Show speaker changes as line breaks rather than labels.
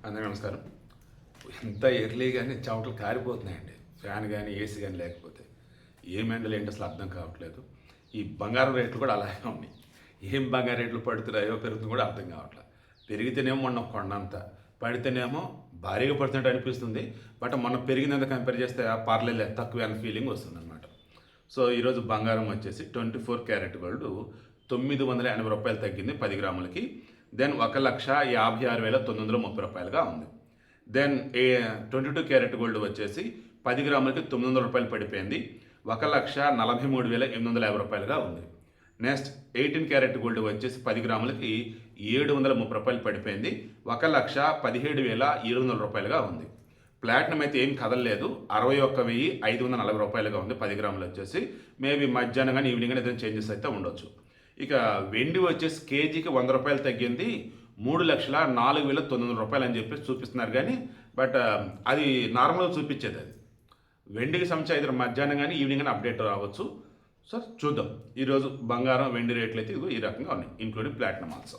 అందరికీ నమస్కారం. ఎంత ఎర్లీగానే చెమటలు కారిపోతున్నాయండి. ఫ్యాన్ కానీ, ఏసీ కానీ లేకపోతే. ఏం ఎండలు ఏంటి అసలు అర్థం కావట్లేదు. ఈ బంగారం రేట్లు కూడా అలాగే ఉన్నాయి. ఏం బంగారు రేట్లు పడుతున్నాయో పెరుగుతుంది కూడా అర్థం కావట్లేదు. పెరిగితేనేమో మొన్న కొండంత, పడితేనేమో భారీగా పడుతున్నట్టు అనిపిస్తుంది. బట్ మొన్న పెరిగినంత కంపేర్ చేస్తే పర్లేదు తక్కువే అన్న ఫీలింగ్ వస్తుందన్నమాట. సో ఈరోజు బంగారం వచ్చేసి 24 క్యారెట్ గోల్డ్ 980 రూపాయలు తగ్గింది 10 గ్రాములకి. దెన్ 1,56,930 రూపాయలుగా ఉంది. దెన్ 22 క్యారెట్ గోల్డ్ వచ్చేసి 10 గ్రాములకి 900 రూపాయలు పడిపోయింది. 1,43,850 రూపాయలుగా ఉంది. నెక్స్ట్ 18 క్యారెట్ గోల్డ్ వచ్చేసి 10 గ్రాములకి 730 రూపాయలు పడిపోయింది. 1,17,700 రూపాయలుగా ఉంది. ప్లాటినం అయితే ఏం కదలలేదు. 61,540 రూపాయలుగా ఉంది 10 గ్రాములు వచ్చేసి. మేబీ మధ్యాహ్నం కానీ ఈవినింగ్ కానీ ఏదైనా చేంజెస్ అయితే ఉండొచ్చు. ఇక వెండి వచ్చేసి కేజీకి 100 రూపాయలు తగ్గింది. 3,04,900 రూపాయలు అని చెప్పేసి చూపిస్తున్నారు కానీ బట్ అది నార్మల్గా చూపించేది. అది వెండికి సంబంధించి అయితే మధ్యాహ్నం కానీ ఈవినింగ్ కానీ అప్డేట్ రావచ్చు. సో చూద్దాం. ఈరోజు బంగారం వెండి రేట్లు అయితే ఈ రకంగా ఉన్నాయి, ఇంక్లూడింగ్ ప్లాటినం ఆల్సో.